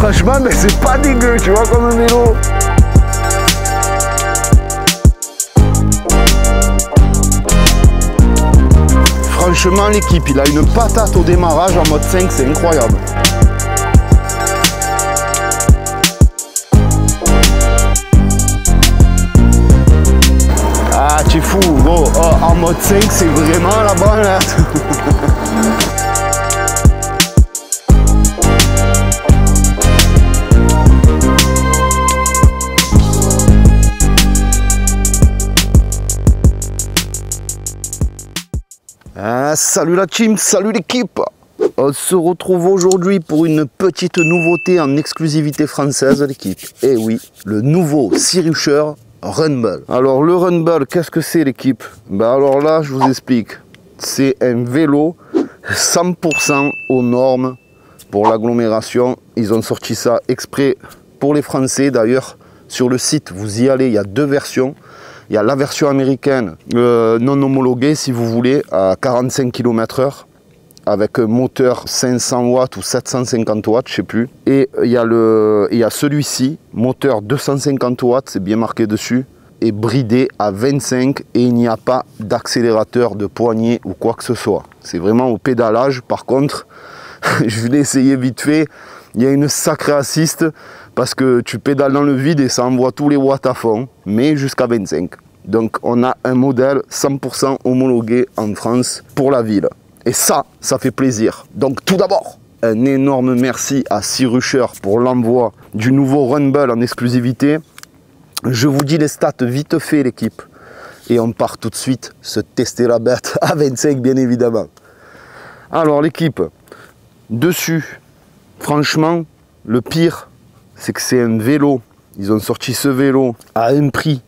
franchement, mais c'est pas dégueu, tu vois, comme un vélo. Franchement, l'équipe, il a une patate au démarrage en mode 5, c'est incroyable. Ah, tu es fou, gros. Oh, en mode 5, c'est vraiment la branlette. Salut la team, salut l'équipe. On se retrouve aujourd'hui pour une petite nouveauté en exclusivité française, l'équipe. Et oui, le nouveau Sea-Rusher Rumble. Alors le Rumble, qu'est-ce que c'est l'équipe? Ben alors là, je vous explique. C'est un vélo 100% aux normes pour l'agglomération. Ils ont sorti ça exprès pour les Français. D'ailleurs, sur le site, vous y allez, il y a deux versions. Il y a la version américaine non homologuée, si vous voulez, à 45 km/h, avec un moteur 500 watts ou 750 watts, je ne sais plus. Et il y a celui-ci, moteur 250 watts, c'est bien marqué dessus, et bridé à 25, et il n'y a pas d'accélérateur, de poignée ou quoi que ce soit. C'est vraiment au pédalage. Par contre, je l'ai essayé vite fait, il y a une sacrée assiste, parce que tu pédales dans le vide et ça envoie tous les watts à fond, mais jusqu'à 25. Donc on a un modèle 100% homologué en France pour la ville. Et ça fait plaisir. Donc tout d'abord, un énorme merci à Sea-Rusher pour l'envoi du nouveau Rumble en exclusivité. Je vous dis les stats vite fait l'équipe. Et on part tout de suite se tester la bête à 25 bien évidemment. Alors l'équipe, dessus, franchement, le pire, c'est que c'est un vélo. Ils ont sorti ce vélo à un prix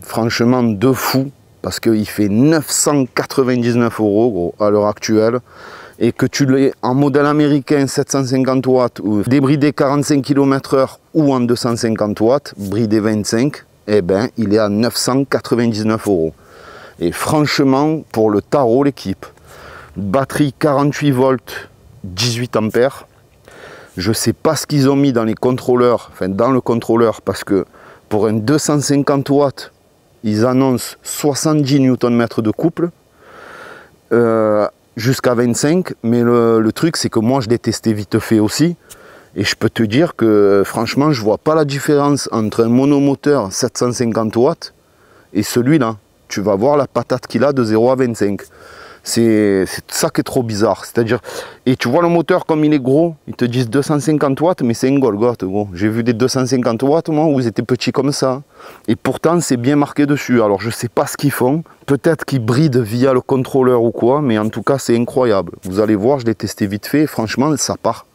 franchement de fou, parce qu'il fait 999 € gros, à l'heure actuelle, et que tu l'aies en modèle américain 750 watts ou débridé 45 km/h ou en 250 watts, bridé 25, eh ben il est à 999 €. Et franchement, pour le tarot l'équipe, batterie 48 volts, 18 ampères. Je ne sais pas ce qu'ils ont mis dans les contrôleurs, enfin dans le contrôleur, parce que pour un 250 watts, ils annoncent 70 Nm de couple, jusqu'à 25, mais le truc c'est que moi je l'ai testé vite fait aussi, et je peux te dire que franchement je vois pas la différence entre un monomoteur 750 watts et celui-là. Tu vas voir la patate qu'il a de 0 à 25. C'est ça qui est trop bizarre, c'est-à-dire, et tu vois le moteur comme il est gros, ils te disent 250 watts, mais c'est un Golgoth gros. J'ai vu des 250 watts moi où ils étaient petits comme ça, et pourtant c'est bien marqué dessus. Alors je sais pas ce qu'ils font, peut-être qu'ils brident via le contrôleur ou quoi, mais en tout cas c'est incroyable. Vous allez voir, je l'ai testé vite fait, franchement ça part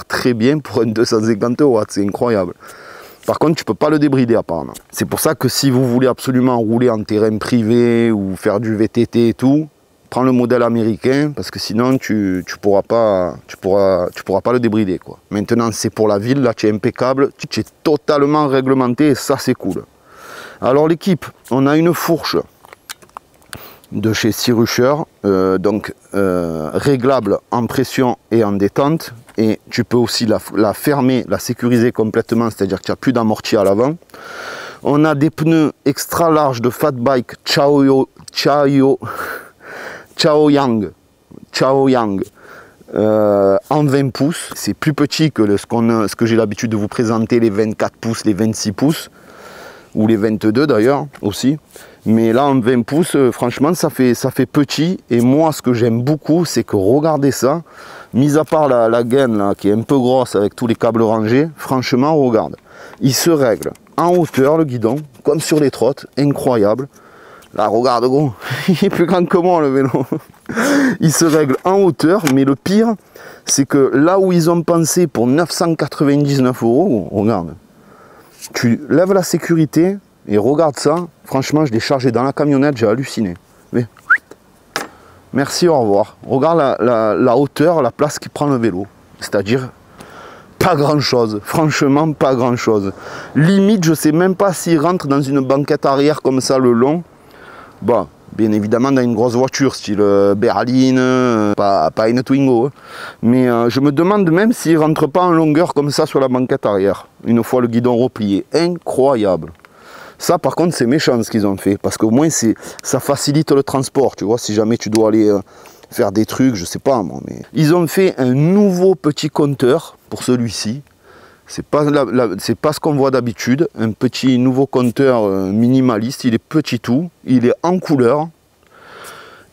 très bien pour un 250 watts, c'est incroyable. Par contre, tu ne peux pas le débrider apparemment. C'est pour ça que si vous voulez absolument rouler en terrain privé ou faire du VTT et tout, prends le modèle américain, parce que sinon tu pourras pas le débrider quoi. Maintenant c'est pour la ville, là tu es impeccable, tu es totalement réglementé et ça c'est cool. Alors l'équipe, on a une fourche de chez Sea-Rusher, réglable en pression et en détente, et tu peux aussi la fermer, la sécuriser complètement, c'est-à-dire que tu n'as plus d'amorti à l'avant. On a des pneus extra larges de fat bike Chaoyang en 20 pouces, c'est plus petit que ce que j'ai l'habitude de vous présenter, les 24 pouces, les 26 pouces, ou les 22 d'ailleurs aussi. Mais là en 20 pouces, franchement ça fait petit, et moi ce que j'aime beaucoup c'est que regardez ça, mis à part la gaine là, qui est un peu grosse avec tous les câbles rangés, franchement regarde, il se règle en hauteur le guidon, comme sur les trottes, incroyable. Là, regarde gros, il est plus grand que moi le vélo. Il se règle en hauteur, mais le pire, c'est que là où ils ont pensé pour 999 €, regarde, tu lèves la sécurité et regarde ça. Franchement, je l'ai chargé dans la camionnette, j'ai halluciné. Mais, merci, au revoir. Regarde la hauteur, la place qui prend le vélo. C'est-à-dire, pas grand-chose. Franchement, pas grand-chose. Limite, je sais même pas s'il rentre dans une banquette arrière comme ça le long. Bon, Bien évidemment dans une grosse voiture, style berline, pas une Twingo. Hein. Mais je me demande même s'il ne rentre pas en longueur comme ça sur la banquette arrière, une fois le guidon replié. Incroyable. Ça par contre c'est méchant ce qu'ils ont fait, parce qu'au moins ça facilite le transport, tu vois, si jamais tu dois aller faire des trucs, je sais pas moi. Mais... Ils ont fait un nouveau petit compteur pour celui-ci. C'est pas ce qu'on voit d'habitude, un petit nouveau compteur minimaliste, il est petit tout, il est en couleur,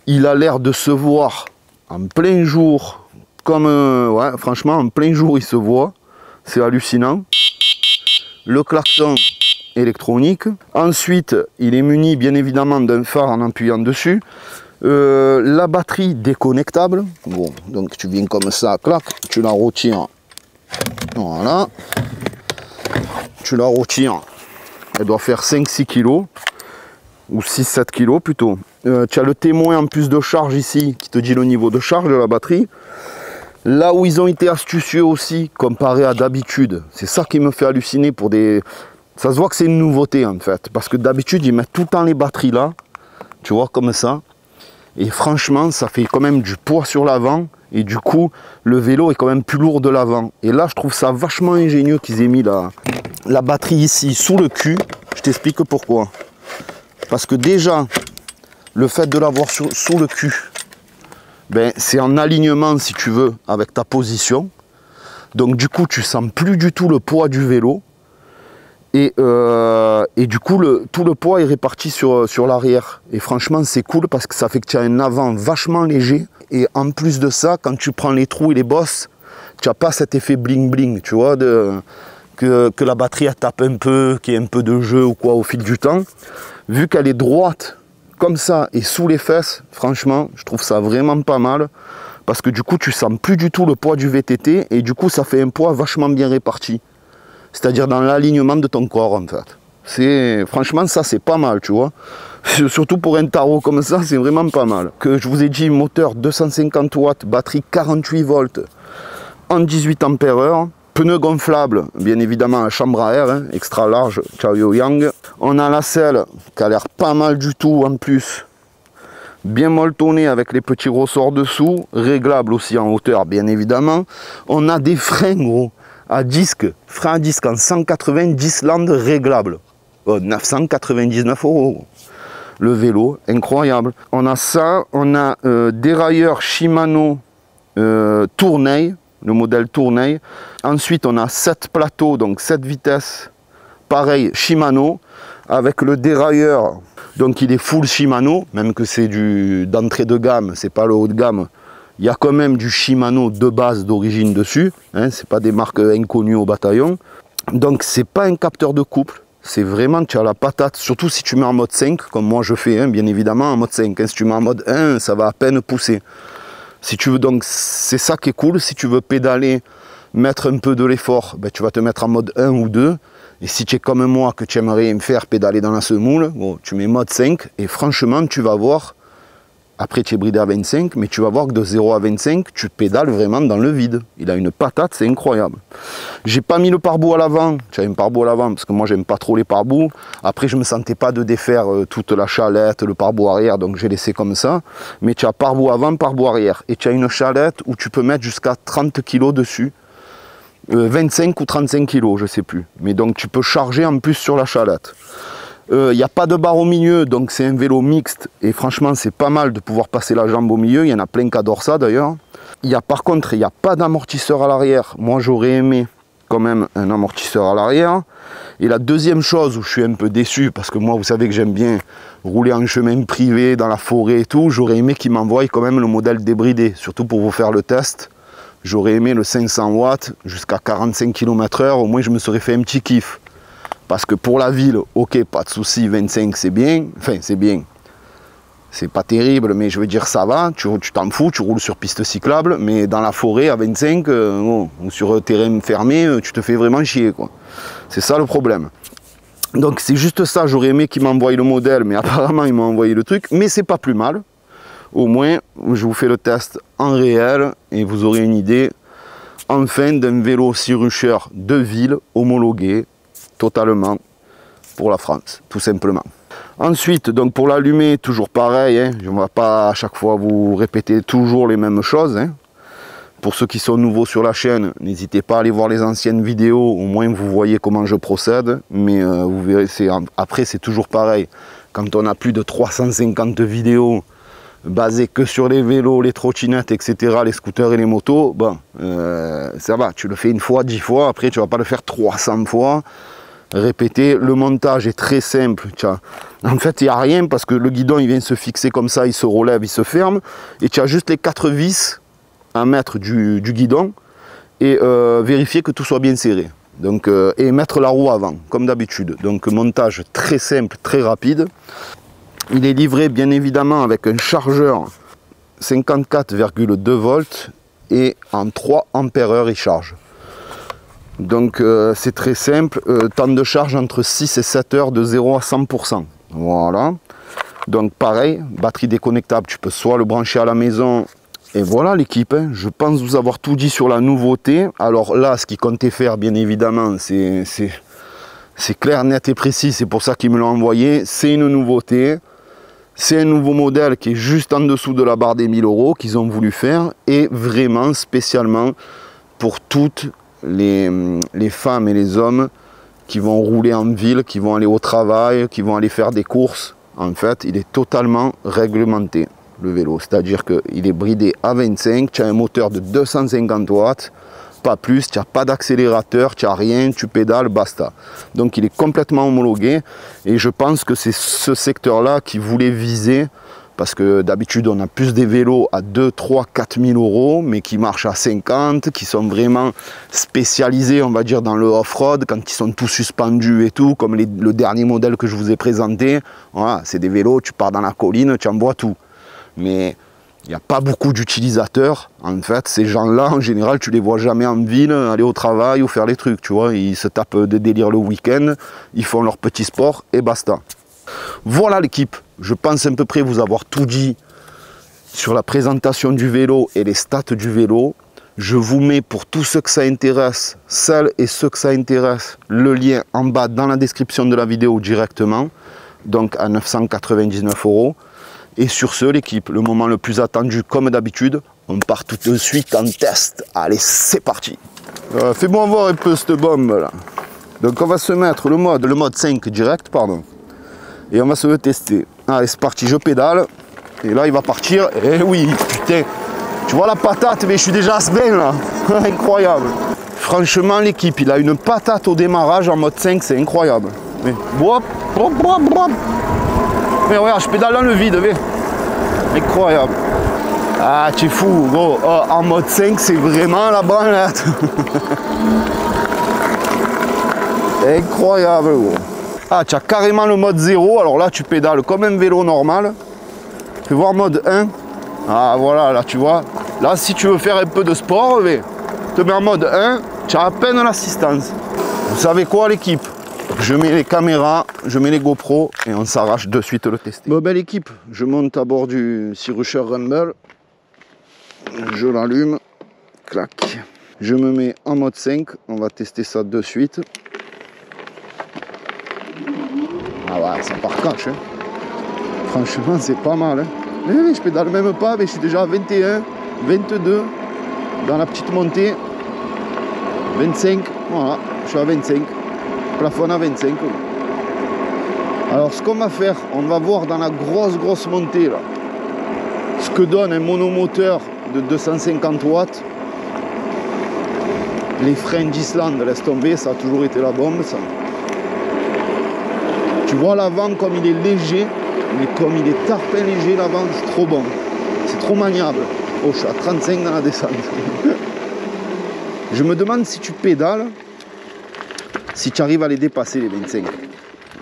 il a l'air de se voir en plein jour, comme, ouais, franchement en plein jour il se voit, c'est hallucinant. Le klaxon électronique, ensuite il est muni bien évidemment d'un phare en appuyant dessus, la batterie déconnectable, bon, donc tu viens comme ça, clac, tu la retires. Voilà, tu la retires, elle doit faire 5-6 kg ou 6-7 kg plutôt. Tu as le témoin en plus de charge ici qui te dit le niveau de charge de la batterie. Là où ils ont été astucieux aussi comparé à d'habitude, c'est ça qui me fait halluciner pour des... Ça se voit que c'est une nouveauté en fait, parce que d'habitude ils mettent tout le temps les batteries là, tu vois comme ça. Et franchement ça fait quand même du poids sur l'avant. Et du coup, le vélo est quand même plus lourd de l'avant. Et là, je trouve ça vachement ingénieux qu'ils aient mis la batterie ici sous le cul. Je t'explique pourquoi. Parce que déjà, le fait de l'avoir sous le cul, ben, c'est en alignement, si tu veux, avec ta position. Donc du coup, tu sens plus du tout le poids du vélo. Et du coup, tout le poids est réparti sur l'arrière. Et franchement, c'est cool parce que ça fait que tu as un avant vachement léger. Et en plus de ça, quand tu prends les trous et les bosses, tu n'as pas cet effet bling bling, tu vois, que la batterie elle tape un peu, qu'il y ait un peu de jeu ou quoi au fil du temps. Vu qu'elle est droite comme ça et sous les fesses, franchement, je trouve ça vraiment pas mal. Parce que du coup, tu sens plus du tout le poids du VTT et du coup, ça fait un poids vachement bien réparti. C'est-à-dire dans l'alignement de ton corps en fait. Franchement ça c'est pas mal tu vois. Surtout pour un tarot comme ça c'est vraiment pas mal. Que je vous ai dit moteur 250 watts, batterie 48 volts en 18 ampères. Pneu gonflable, bien évidemment à chambre à air, hein, extra large, Chaoyou Yang. On a la selle qui a l'air pas mal du tout en plus. Bien molletonné avec les petits ressorts dessous, réglable aussi en hauteur bien évidemment. On a des freins gros. À disque, frein à disque en 190 landes réglable, 999 €. Le vélo, incroyable. On a ça, on a dérailleur Shimano Tournai, le modèle Tournai. Ensuite, on a 7 plateaux, donc 7 vitesses, pareil Shimano, avec le dérailleur. Donc il est full Shimano, même que c'est d'entrée de gamme, c'est pas le haut de gamme. Il y a quand même du Shimano de base d'origine dessus, hein, c'est pas des marques inconnues au bataillon. Donc c'est pas un capteur de couple, c'est vraiment tu as la patate, surtout si tu mets en mode 5, comme moi je fais, hein, bien évidemment en mode 5. Hein, si tu mets en mode 1, ça va à peine pousser. Si tu veux, donc c'est ça qui est cool, si tu veux pédaler, mettre un peu de l'effort, ben, tu vas te mettre en mode 1 ou 2. Et si tu es comme moi, que tu aimerais me faire pédaler dans la semoule, bon, tu mets mode 5 et franchement tu vas voir. Après, tu es bridé à 25, mais tu vas voir que de 0 à 25, tu pédales vraiment dans le vide. Il a une patate, c'est incroyable. J'ai pas mis le pare-boue à l'avant. Tu as un pare-boue à l'avant, parce que moi, j'aime pas trop les pare-boues. Après, je me sentais pas de défaire toute la chalette, le pare-boue arrière, donc j'ai laissé comme ça. Mais tu as pare-boue avant, pare-boue arrière. Et tu as une chalette où tu peux mettre jusqu'à 30 kg dessus. 25 ou 35 kg, je sais plus. Mais donc, tu peux charger en plus sur la chalette. Il n'y a pas de barre au milieu, donc c'est un vélo mixte. Et franchement, c'est pas mal de pouvoir passer la jambe au milieu. Il y en a plein qui adorent ça d'ailleurs. Par contre, il n'y a pas d'amortisseur à l'arrière. Moi, j'aurais aimé quand même un amortisseur à l'arrière. Et la deuxième chose où je suis un peu déçu, parce que moi, vous savez que j'aime bien rouler en chemin privé, dans la forêt et tout, j'aurais aimé qu'ils m'envoient quand même le modèle débridé, surtout pour vous faire le test. J'aurais aimé le 500 watts jusqu'à 45 km/h, au moins je me serais fait un petit kiff. Parce que pour la ville, ok, pas de souci, 25 c'est bien, enfin c'est bien, c'est pas terrible, mais je veux dire ça va, tu t'en fous, tu roules sur piste cyclable, mais dans la forêt à 25, ou sur terrain fermé, tu te fais vraiment chier, quoi. C'est ça le problème. Donc c'est juste ça, j'aurais aimé qu'ils m'envoient le modèle, mais apparemment ils m'ont envoyé le truc, mais c'est pas plus mal. Au moins, je vous fais le test en réel, et vous aurez une idée, enfin, d'un vélo Cyrusher de ville homologué, totalement pour la France, tout simplement. Ensuite, donc pour l'allumer, toujours pareil, hein, je ne vais pas à chaque fois vous répéter toujours les mêmes choses. Hein. Pour ceux qui sont nouveaux sur la chaîne, n'hésitez pas à aller voir les anciennes vidéos, au moins vous voyez comment je procède. Mais vous verrez, après c'est toujours pareil. Quand on a plus de 350 vidéos basées que sur les vélos, les trottinettes, etc., les scooters et les motos, bon, ça va, tu le fais une fois, 10 fois, après tu ne vas pas le faire 300 fois. Répéter, le montage est très simple. Tiens. En fait, il n'y a rien parce que le guidon il vient se fixer comme ça, il se relève, il se ferme. Et tu as juste les 4 vis à mettre du guidon et vérifier que tout soit bien serré. Donc, et mettre la roue avant, comme d'habitude. Donc, montage très simple, très rapide. Il est livré bien évidemment avec un chargeur 54,2 volts et en 3 ampères-heure il charge. Donc c'est très simple, temps de charge entre 6 et 7 heures de 0 à 100%. Voilà. Donc pareil, batterie déconnectable, tu peux soit le brancher à la maison. Et voilà l'équipe, hein. Je pense vous avoir tout dit sur la nouveauté. Alors là, ce qu'ils comptaient faire, bien évidemment, c'est clair, net et précis. C'est pour ça qu'ils me l'ont envoyé. C'est une nouveauté. C'est un nouveau modèle qui est juste en dessous de la barre des 1000 € qu'ils ont voulu faire. Et vraiment spécialement pour toutes les femmes et les hommes qui vont rouler en ville, qui vont aller au travail, qui vont aller faire des courses. En fait, il est totalement réglementé, le vélo. C'est-à-dire qu'il est bridé à 25, tu as un moteur de 250 watts, pas plus, tu n'as pas d'accélérateur, tu n'as rien, tu pédales, basta. Donc il est complètement homologué et je pense que c'est ce secteur-là qui voulait viser. Parce que d'habitude, on a plus des vélos à 2, 3, 4 000 €, mais qui marchent à 50, qui sont vraiment spécialisés, on va dire, dans le off-road, quand ils sont tous suspendus et tout, comme le dernier modèle que je vous ai présenté. Voilà, c'est des vélos, tu pars dans la colline, tu envoies tout. Mais il n'y a pas beaucoup d'utilisateurs. En fait, ces gens-là, en général, tu les vois jamais en ville, aller au travail ou faire les trucs, tu vois. Ils se tapent des délires le week-end, ils font leur petit sport et basta. Voilà l'équipe, je pense à peu près vous avoir tout dit sur la présentation du vélo et les stats du vélo. Je vous mets pour tous ceux que ça intéresse, celles et ceux que ça intéresse, le lien en bas dans la description de la vidéo directement, donc à 999 €. Et sur ce l'équipe, le moment le plus attendu comme d'habitude, on part tout de suite en test. Allez, c'est parti. Fais-moi voir un peu cette bombe là. Donc on va se mettre le mode 5 direct, pardon. Et on va se le tester. Allez, c'est parti, je pédale. Et là, il va partir. Et oui, putain. Tu vois la patate, mais je suis déjà à ce bain là. Incroyable. Franchement, l'équipe, il a une patate au démarrage en mode 5, c'est incroyable. Mais, mais regarde, je pédale dans le vide, mais. Incroyable. Ah, tu es fou, gros. Oh, en mode 5, c'est vraiment la branlette. Incroyable, gros. Ah, tu as carrément le mode 0, alors là tu pédales comme un vélo normal. Fais voir mode 1. Ah voilà, là tu vois. Là si tu veux faire un peu de sport, te mets en mode 1, tu as à peine l'assistance. Vous savez quoi l'équipe? Je mets les caméras, je mets les GoPro et on s'arrache de suite le tester. Bon, belle équipe, je monte à bord du Sea-Rusher Rumble. Je l'allume. Clac. Je me mets en mode 5, on va tester ça de suite. Ah ouais, ça part cash, hein. Franchement, c'est pas mal. Hein. Mais je pédale même pas, mais je suis déjà à 21, 22 dans la petite montée. 25, voilà, je suis à 25. Plafond à 25. Alors, ce qu'on va faire, on va voir dans la grosse montée là, ce que donne un monomoteur de 250 watts. Les freins d'Islande, laisse tomber, ça a toujours été la bombe, ça. Tu vois l'avant comme il est léger, mais comme il est tarpin léger l'avant, c'est trop bon. C'est trop maniable. Oh, je suis à 35 dans la descente. Je me demande si tu pédales, si tu arrives à les dépasser les 25.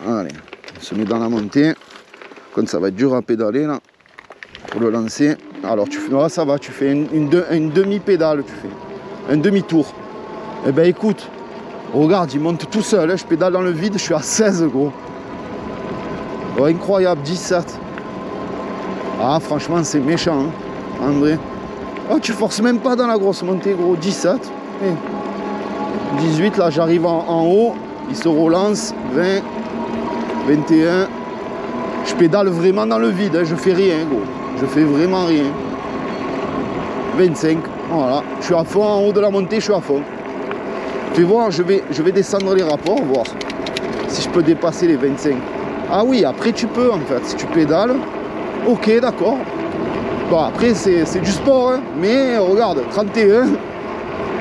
Allez, on se met dans la montée. Comme ça va être dur à pédaler là, pour le lancer. Alors tu fais, là, ça va, tu fais une demi-pédale, tu fais un demi-tour. Eh ben écoute, regarde, il monte tout seul, hein, je pédale dans le vide, je suis à 16 gros. Oh, incroyable, 17. Ah, franchement, c'est méchant, hein, en vrai. Oh, tu forces même pas dans la grosse montée, gros. 17. Et 18, là, j'arrive en haut. Il se relance. 20, 21, Je pédale vraiment dans le vide, hein, je fais rien, gros. Je fais vraiment rien. 25, voilà. Je suis à fond, en haut de la montée, je suis à fond. Tu vas voir, je vais descendre les rapports, voir si je peux dépasser les 25. Ah oui, après tu peux en fait, si tu pédales. Ok, d'accord. Bon, après c'est du sport, hein, mais regarde, 31,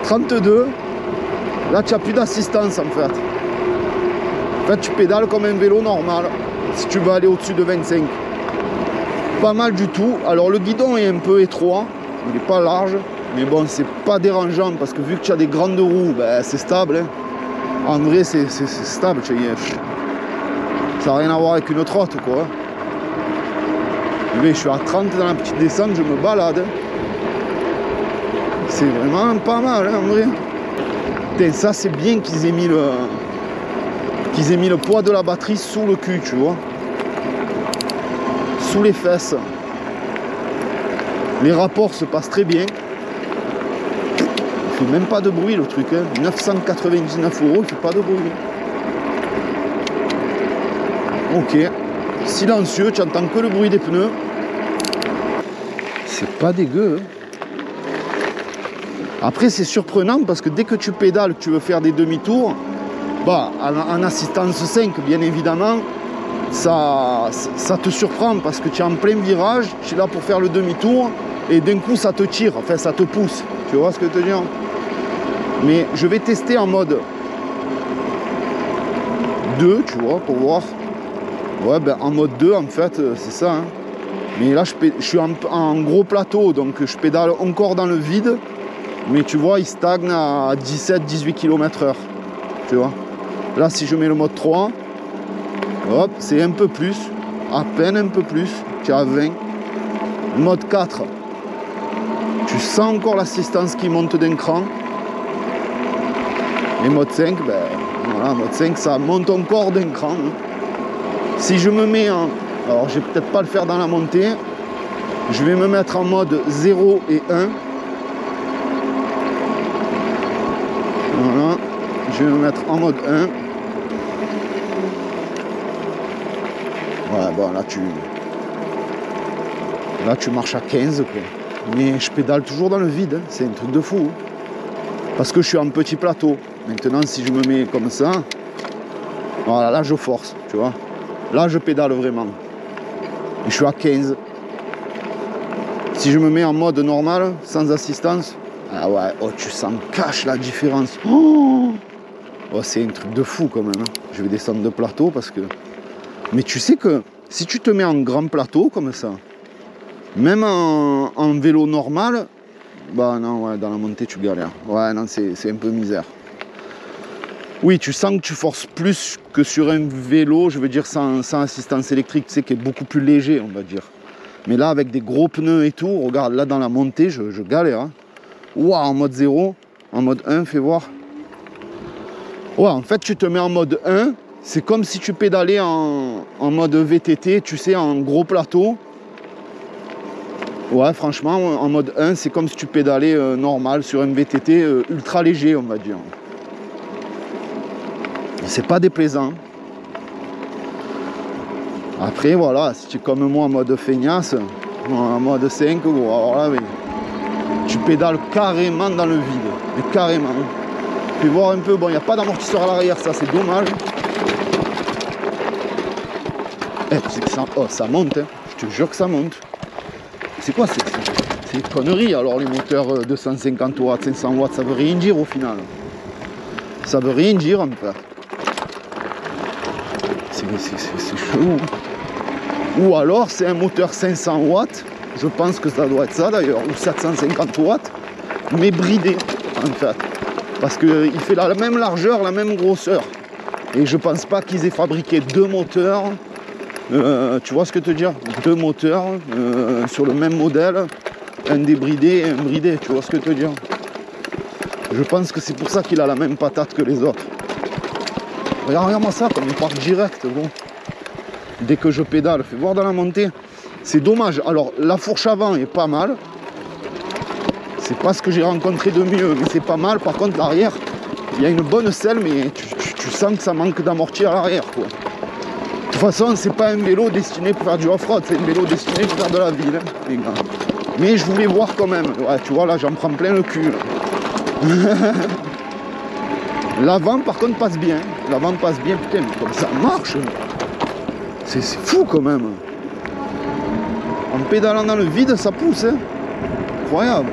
32. Là, tu n'as plus d'assistance en fait. En fait, tu pédales comme un vélo normal, si tu veux aller au-dessus de 25. Pas mal du tout. Alors, le guidon est un peu étroit, il n'est pas large. Mais bon, c'est pas dérangeant parce que vu que tu as des grandes roues, ben, c'est stable. Hein. En vrai, c'est stable. Ça n'a rien à voir avec une trotte, quoi. Mais je suis à 30 dans la petite descente, je me balade. C'est vraiment pas mal, hein, en vrai. Putain, ça, c'est bien qu'ils aient mis le poids de la batterie sous le cul, tu vois. Sous les fesses. Les rapports se passent très bien. Il fait même pas de bruit le truc, hein. 999 €, il fait pas de bruit. Ok, silencieux, tu entends que le bruit des pneus. C'est pas dégueu. Hein. Après c'est surprenant parce que dès que tu pédales, que tu veux faire des demi-tours, bah, en assistance 5 bien évidemment, ça te surprend parce que tu es en plein virage, tu es là pour faire le demi-tour et d'un coup ça te tire, enfin ça te pousse. Tu vois ce que je te dis? Mais je vais tester en mode 2, tu vois, pour voir. Ouais, ben en mode 2, en fait, c'est ça. Hein. Mais là, je suis en gros plateau, donc je pédale encore dans le vide. Mais tu vois, il stagne à 17-18 km/h. Tu vois. Là, si je mets le mode 3, hop, c'est un peu plus. À peine un peu plus. Tu es à 20. Mode 4, tu sens encore l'assistance qui monte d'un cran. Et mode 5, ben voilà, mode 5, ça monte encore d'un cran. Hein. Si je me mets en... Alors, je vais peut-être pas le faire dans la montée. Je vais me mettre en mode 0 et 1. Voilà. Je vais me mettre en mode 1. Ouais, bon, là, tu marches à 15, quoi. Mais je pédale toujours dans le vide. Hein. C'est un truc de fou. Hein. Parce que je suis en petit plateau. Maintenant, si je me mets comme ça, voilà, là, je force, tu vois. Là, je pédale vraiment. Et je suis à 15. Si je me mets en mode normal, sans assistance, ah ouais, oh, tu sens cache la différence. Oh, oh, c'est un truc de fou quand même. Hein. Je vais descendre de plateau parce que... Mais tu sais que si tu te mets en grand plateau comme ça, même en vélo normal, bah non, ouais, dans la montée, tu galères. Ouais, non, c'est un peu misère. Oui, tu sens que tu forces plus que sur un vélo, je veux dire sans assistance électrique, tu sais, qui est beaucoup plus léger, on va dire. Mais là, avec des gros pneus et tout, regarde, là dans la montée, je galère. Hein. Ouah, en mode 0, en mode 1, fais voir. Ouais, en fait, tu te mets en mode 1, c'est comme si tu pédalais en mode VTT, tu sais, en gros plateau. Ouais, franchement, en mode 1, c'est comme si tu pédalais normal sur un VTT ultra léger, on va dire. C'est pas déplaisant. Après, voilà, si tu es comme moi en mode feignasse, en mode 5, alors là, oui, tu pédales carrément dans le vide. Mais carrément. Tu peux voir un peu, bon, il n'y a pas d'amortisseur à l'arrière, ça c'est dommage. Eh, c'est que ça, oh, ça monte, hein. Je te jure que ça monte. C'est quoi? C'est une connerie. Alors les moteurs 250 watts, 500 watts, ça veut rien dire au final. Ça veut rien dire en fait. C'est chelou. Ou alors c'est un moteur 500 watts, je pense que ça doit être ça d'ailleurs, ou 750 watts, mais bridé en fait. Parce qu'il fait la même largeur, la même grosseur. Et je pense pas qu'ils aient fabriqué deux moteurs, tu vois ce que je veux dire? Deux moteurs sur le même modèle, un débridé et un bridé, tu vois ce que je veux dire? Je pense que c'est pour ça qu'il a la même patate que les autres. Regarde-moi ça, comme il part direct, bon. Dès que je pédale, fais voir dans la montée. C'est dommage. Alors, la fourche avant est pas mal. C'est pas ce que j'ai rencontré de mieux, mais c'est pas mal. Par contre, l'arrière, il y a une bonne selle, mais tu sens que ça manque d'amorti à l'arrière, quoi. toute façon, c'est pas un vélo destiné pour faire du off-road, c'est un vélo destiné pour faire de la ville, hein, les gars. Mais je voulais voir quand même. Ouais, tu vois, là, j'en prends plein le cul. L'avant, par contre, passe bien. L'avant passe bien. Putain, mais comme ça marche. C'est fou quand même. En pédalant dans le vide, ça pousse. Hein. Incroyable.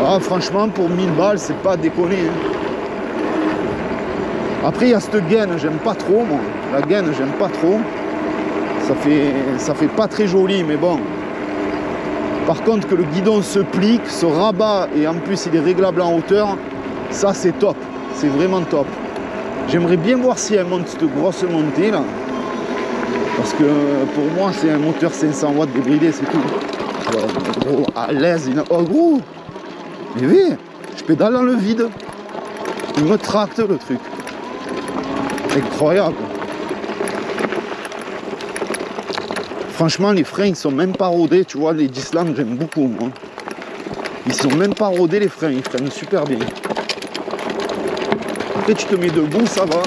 Ah, franchement, pour 1000 balles, c'est pas déconné. Hein. Après, il y a cette gaine, j'aime pas trop, moi. La gaine, j'aime pas trop. Ça fait pas très joli, mais bon. Par contre, que le guidon se plie, se rabat, et en plus, il est réglable en hauteur, ça, c'est top. C'est vraiment top. J'aimerais bien voir si elle monte cette grosse montée, là. Parce que, pour moi, c'est un moteur 500 watts débridé, c'est tout. Gros, à l'aise, oh, gros. Mais oui, je pédale dans le vide. Il me tracte, le truc. Incroyable. Franchement, les freins, ils sont même pas rodés. Tu vois, les Dislam, j'aime beaucoup, moi. Ils sont même pas rodés, les freins. Ils freinent super bien. Après, tu te mets debout, ça va.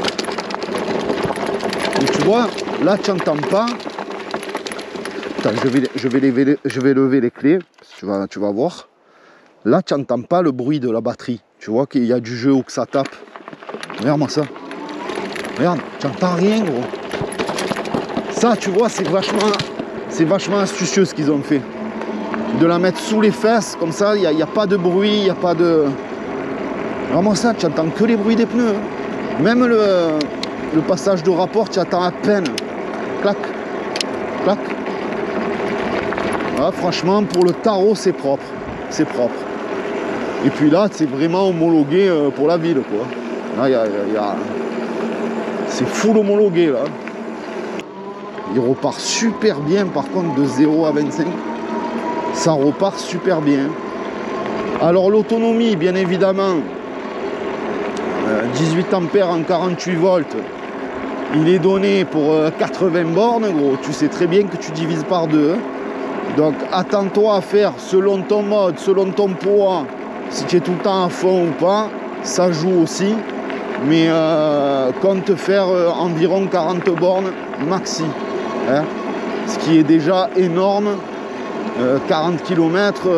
Et tu vois, là, tu n'entends pas. Attends, je vais lever les clés. Tu vas voir. Là, tu n'entends pas le bruit de la batterie. Tu vois qu'il y a du jeu ou que ça tape. Regarde-moi ça. Regarde, tu n'entends rien, gros. Ça, tu vois, c'est vachement astucieux ce qu'ils ont fait. De la mettre sous les fesses, comme ça, il n'y a pas de bruit, il n'y a pas de... Vraiment ça, tu n'entends que les bruits des pneus. Hein. Même le passage de rapport, tu attends à peine. Clac, clac. Ah, franchement, pour le tarot, c'est propre. C'est propre. Et puis là, c'est vraiment homologué pour la ville, quoi. Là, c'est full homologué, là. Il repart super bien, par contre, de 0 à 25. Ça repart super bien. Alors, l'autonomie, bien évidemment, 18 ampères en 48 volts. Il est donné pour 80 bornes, gros. Tu sais très bien que tu divises par deux. Hein. Donc, attends-toi à faire selon ton mode, selon ton poids, si tu es tout le temps à fond ou pas, ça joue aussi. Mais compte faire environ 40 bornes maxi. Hein, ce qui est déjà énorme. 40 km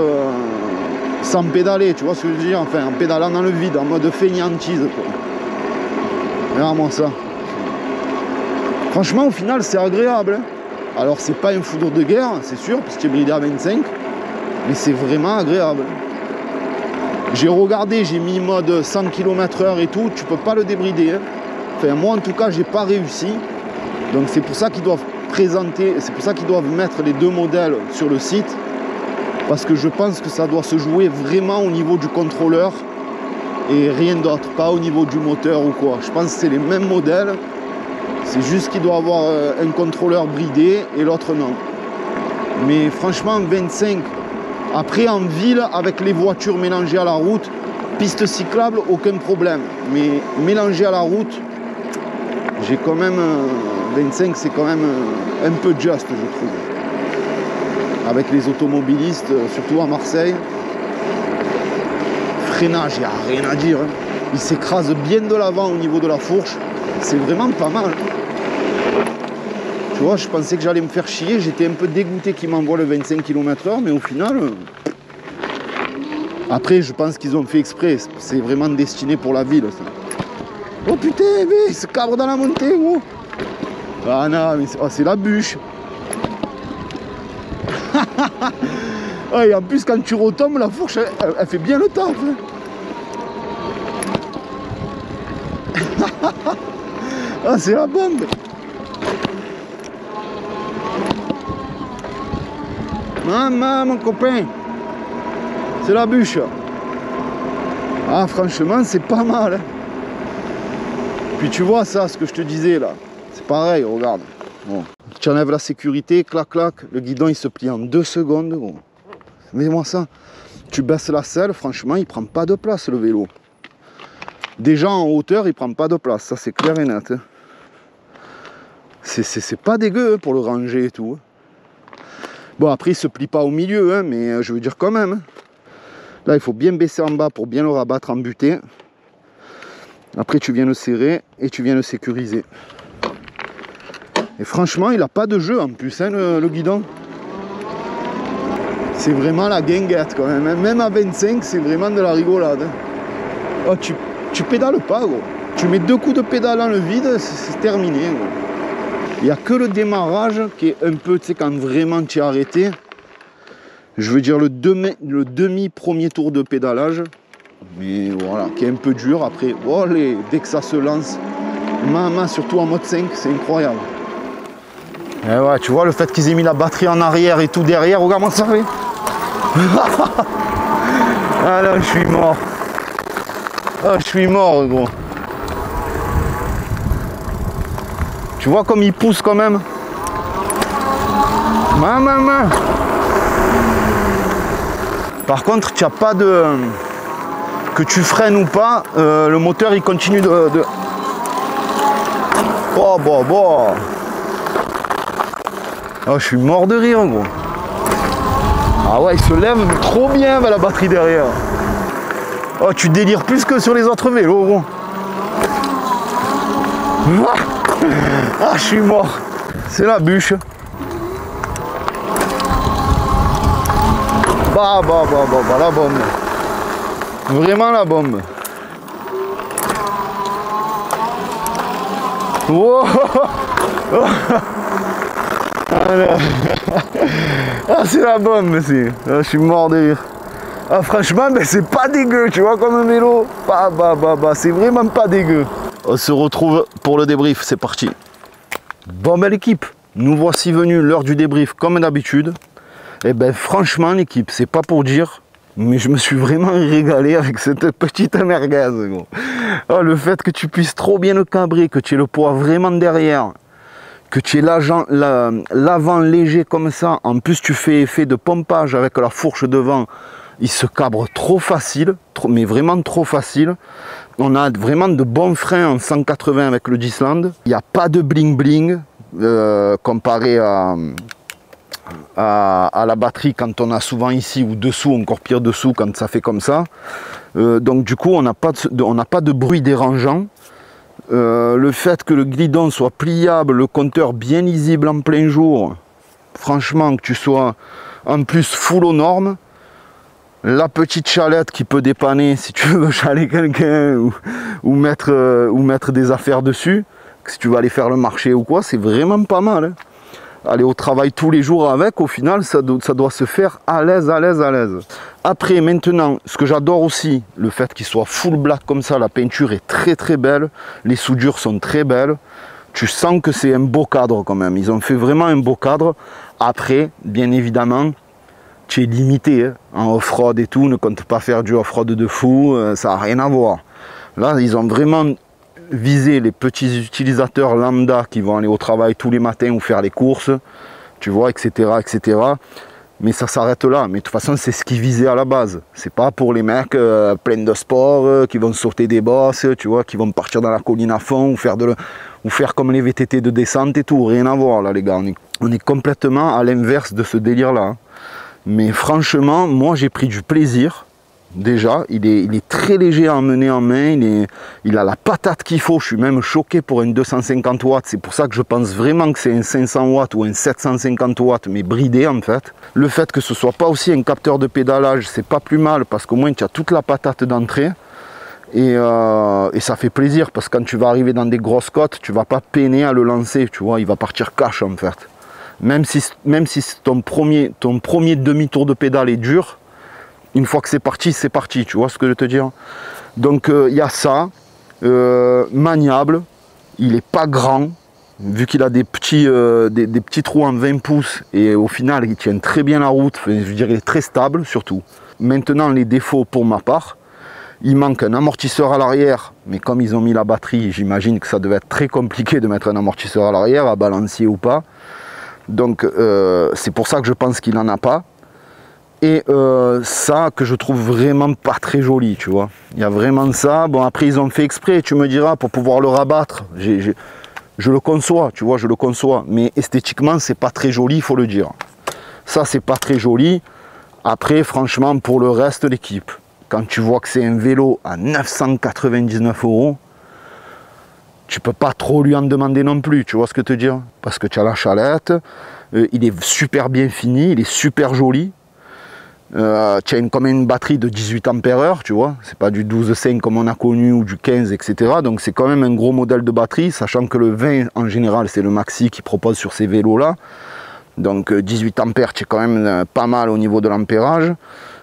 sans pédaler, tu vois ce que je veux dire, enfin en pédalant dans le vide, en mode feignantise, quoi. Regarde-moi ça. Franchement, au final, c'est agréable. Hein. Alors, c'est pas un foudre de guerre, c'est sûr, parce que tu es bridé à 25, mais c'est vraiment agréable. J'ai regardé, j'ai mis mode 100 km/h et tout, tu peux pas le débrider. Hein. Enfin, moi, en tout cas, j'ai pas réussi. Donc, c'est pour ça qu'ils doivent présenter, c'est pour ça qu'ils doivent mettre les deux modèles sur le site, parce que je pense que ça doit se jouer vraiment au niveau du contrôleur et rien d'autre, pas au niveau du moteur ou quoi. Je pense que c'est les mêmes modèles, c'est juste qu'il doit avoir un contrôleur bridé et l'autre non. Mais franchement, 25, après en ville, avec les voitures mélangées à la route, piste cyclable, aucun problème, mais mélangé à la route, j'ai quand même 25, c'est quand même un peu juste, je trouve. Avec les automobilistes, surtout à Marseille. Freinage, il n'y a rien à dire. Hein. Il s'écrase bien de l'avant au niveau de la fourche. C'est vraiment pas mal. Tu vois, je pensais que j'allais me faire chier. J'étais un peu dégoûté qu'ils m'envoient le 25 km/h, mais au final... Après, je pense qu'ils ont fait exprès. C'est vraiment destiné pour la ville, ça. Oh putain, mais il se cabre dans la montée, gros. Ah non, mais c'est la bûche. Oh, et en plus, quand tu retombes, la fourche, elle fait bien le taf. Ah, c'est la bombe. Maman, mon copain. C'est la bûche. Ah, franchement, c'est pas mal. Hein. Puis tu vois ça, ce que je te disais là. C'est pareil, regarde. Bon. Tu enlèves la sécurité, clac, clac. Le guidon, il se plie en 2 secondes. Bon. Mets-moi ça. Tu baisses la selle, franchement, il prend pas de place, le vélo. Déjà, en hauteur, il prend pas de place. Ça, c'est clair et net. Hein. C'est pas dégueu hein, pour le ranger et tout. Hein. Bon, après, il se plie pas au milieu, hein, mais je veux dire quand même. Hein. Là, il faut bien baisser en bas pour bien le rabattre en butée. Après, tu viens le serrer et tu viens le sécuriser. Et franchement, il n'a pas de jeu en plus, hein, le guidon. C'est vraiment la guinguette quand même. Hein. Même à 25, c'est vraiment de la rigolade. Hein. Oh, tu pédales pas, gros. Tu mets 2 coups de pédale dans le vide, c'est terminé, gros. Il n'y a que le démarrage qui est un peu, tu sais, quand vraiment tu es arrêté. Je veux dire le demi-premier tour de pédalage. Mais voilà, qui est un peu dur. Après, oh, dès que ça se lance, maman, surtout en mode 5, c'est incroyable. Et ouais, tu vois, le fait qu'ils aient mis la batterie en arrière et tout derrière, regarde-moi ça fait. Ah là, je suis mort. Ah, je suis mort, gros. Tu vois comme il pousse quand même. Maman. Par contre, tu n'as pas de... Que tu freines ou pas, le moteur il continue de... Oh, bon. Oh, je suis mort de rire, gros. Ah ouais, il se lève trop bien avec la batterie derrière. Oh, tu délires plus que sur les autres vélos, gros. Ah, je suis mort. C'est la bûche. Bah, la bombe. Vraiment la bombe. Wow. Ah, c'est la bombe, monsieur. Ah, je suis mort de rire. Ah, franchement, ben, c'est pas dégueu, tu vois, comme un vélo. C'est vraiment pas dégueu. On se retrouve pour le débrief, c'est parti. Bon, ben l'équipe, nous voici venus l'heure du débrief comme d'habitude. Et ben franchement l'équipe, c'est pas pour dire, mais je me suis vraiment régalé avec cette petite merguez, gros. Oh, le fait que tu puisses trop bien le cabrer, que tu aies le poids vraiment derrière, que tu aies l'avant léger comme ça, en plus tu fais effet de pompage avec la fourche devant, il se cabre trop facile, mais vraiment trop facile. On a vraiment de bons freins en 180 avec le Gisland. Il n'y a pas de bling bling comparé à la batterie quand on a souvent ici ou dessous, encore pire dessous quand ça fait comme ça. Donc du coup on n'a pas de bruit dérangeant. Le fait que le guidon soit pliable, le compteur bien lisible en plein jour, franchement que tu sois en plus full aux normes. La petite chalette qui peut dépanner si tu veux chaler quelqu'un ou mettre des affaires dessus, si tu vas aller faire le marché ou quoi, c'est vraiment pas mal. Hein. Aller au travail tous les jours avec, au final, ça doit se faire à l'aise. Après, maintenant, ce que j'adore aussi, le fait qu'il soit full black comme ça, la peinture est très belle, les soudures sont très belles. Tu sens que c'est un beau cadre quand même. Ils ont fait vraiment un beau cadre. Après, bien évidemment, tu es limité hein, en off-road et tout, ne compte pas faire du off-road de fou, ça n'a rien à voir. Là, ils ont vraiment visé les petits utilisateurs lambda qui vont aller au travail tous les matins ou faire les courses, tu vois, etc. Mais ça s'arrête là. Mais de toute façon, c'est ce qu'ils visaient à la base. C'est pas pour les mecs pleins de sport, qui vont sauter des bosses, tu vois, qui vont partir dans la colline à fond ou faire comme les VTT de descente et tout. Rien à voir là, les gars. On est complètement à l'inverse de ce délire-là. Hein. Mais franchement, moi j'ai pris du plaisir. Déjà, il est très léger à emmener en main, il a la patate qu'il faut. Je suis même choqué pour un 250 watts. C'est pour ça que je pense vraiment que c'est un 500 watts ou un 750 watts, mais bridé en fait. Le fait que ce soit pas aussi un capteur de pédalage, c'est pas plus mal parce qu'au moins tu as toute la patate d'entrée. Et ça fait plaisir parce que quand tu vas arriver dans des grosses côtes, tu vas pas peiner à le lancer, tu vois, il va partir cash en fait. Même si ton premier demi-tour de pédale est dur, une fois que c'est parti, tu vois ce que je veux te dire. Donc il y a ça, maniable, il n'est pas grand, vu qu'il a des petits trous en 20 pouces, et au final il tient très bien la route, je veux dire il est très stable surtout. Maintenant les défauts pour ma part, il manque un amortisseur à l'arrière, mais comme ils ont mis la batterie, j'imagine que ça devait être très compliqué de mettre un amortisseur à l'arrière, à balancier ou pas. Donc c'est pour ça que je pense qu'il n'en a pas. Et ça que je trouve vraiment pas très joli, tu vois. Il y a vraiment ça. Bon après ils ont fait exprès, tu me diras, pour pouvoir le rabattre. Je le conçois, tu vois, je le conçois. Mais esthétiquement c'est pas très joli, il faut le dire. Ça c'est pas très joli. Après franchement pour le reste l'équipe, quand tu vois que c'est un vélo à 999 €, tu peux pas trop lui en demander non plus, tu vois ce que je veux te dire? Parce que tu as la chalette, il est super bien fini, il est super joli. Tu as quand même une batterie de 18 ampères, tu vois, c'est pas du 12,5 comme on a connu ou du 15, etc. Donc c'est quand même un gros modèle de batterie, sachant que le 20 en général c'est le maxi qui propose sur ces vélos là. Donc 18 ampères, c'est quand même pas mal au niveau de l'ampérage.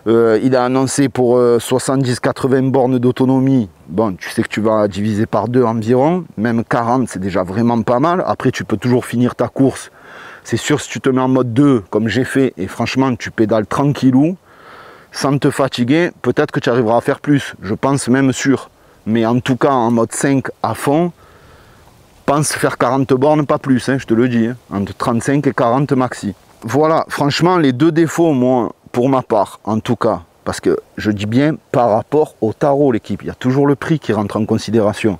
Il a annoncé pour 70-80 bornes d'autonomie. Bon, tu sais que tu vas diviser par 2 environ, même 40 c'est déjà vraiment pas mal. Après tu peux toujours finir ta course. C'est sûr, si tu te mets en mode 2, comme j'ai fait, et franchement, tu pédales tranquillou, sans te fatiguer, peut-être que tu arriveras à faire plus. Je pense même sûr. Mais en tout cas, en mode 5 à fond, pense faire 40 bornes, pas plus, hein, je te le dis. Hein, entre 35 et 40 maxi. Voilà, franchement, les deux défauts, moi, pour ma part, en tout cas, parce que je dis bien par rapport au tarot, l'équipe. Il y a toujours le prix qui rentre en considération.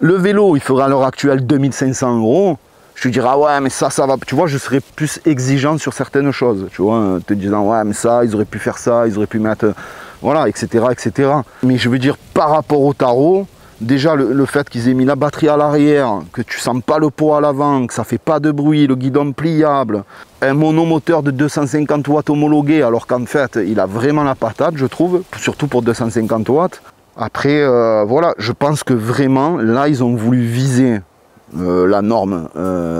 Le vélo, il fera à l'heure actuelle 2500 €. Je te dirais, ah ouais, mais ça va. Tu vois, je serais plus exigeant sur certaines choses. Tu vois, te disant, ouais, mais ça, ils auraient pu faire ça, ils auraient pu mettre. Voilà, etc., etc. Mais je veux dire, par rapport au tarot, déjà, le fait qu'ils aient mis la batterie à l'arrière, que tu sens pas le poids à l'avant, que ça fait pas de bruit, le guidon pliable, un monomoteur de 250 watts homologué, alors qu'en fait, il a vraiment la patate, je trouve, surtout pour 250 watts. Après, voilà, je pense que vraiment, là, ils ont voulu viser la norme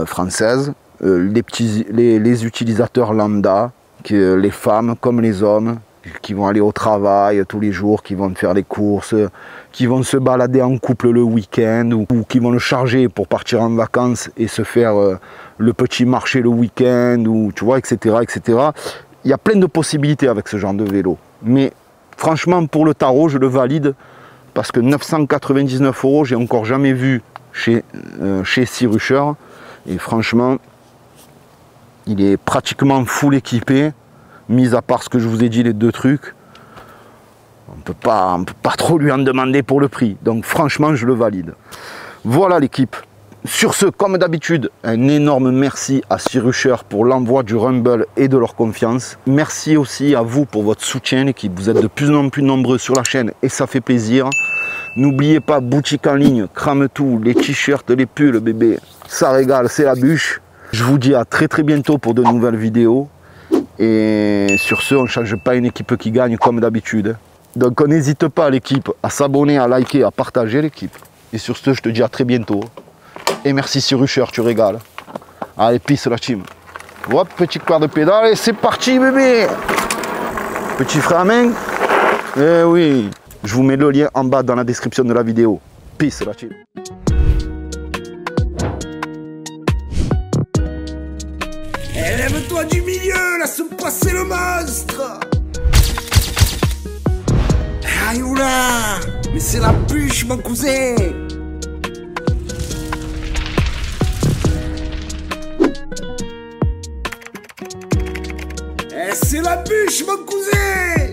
française, les utilisateurs lambda, les femmes comme les hommes, qui vont aller au travail tous les jours, qui vont faire les courses, qui vont se balader en couple le week-end, ou qui vont le charger pour partir en vacances et se faire le petit marché le week-end, ou tu vois, etc., etc. Il y a plein de possibilités avec ce genre de vélo. Mais franchement, pour le tarot, je le valide, parce que 999 €, j'ai encore jamais vu chez Cyrusher, et franchement il est pratiquement full équipé, mis à part ce que je vous ai dit, les deux trucs. On peut pas trop lui en demander pour le prix, donc franchement je le valide. Voilà l'équipe. Sur ce, comme d'habitude, un énorme merci à Cyrusher pour l'envoi du Rumble et de leur confiance. Merci aussi à vous pour votre soutien, l'équipe. Vous êtes de plus en plus nombreux sur la chaîne et ça fait plaisir. N'oubliez pas, boutique en ligne, crame tout, les t-shirts, les pulls, bébé. Ça régale, c'est la bûche. Je vous dis à très bientôt pour de nouvelles vidéos. Et sur ce, on ne change pas une équipe qui gagne comme d'habitude. Donc n'hésite pas l'équipe à s'abonner, à liker, à partager l'équipe. Et sur ce, je te dis à très bientôt. Et merci Cyrusher, tu régales. Allez, peace la team. Hop, petit quart de pédale et c'est parti bébé. Petit frein à main. Eh oui. Je vous mets le lien en bas dans la description de la vidéo. Peace la team. Lève-toi du milieu, laisse passer le monstre. Aïe oula, mais c'est la bûche mon cousin. C'est la bûche mon cousin.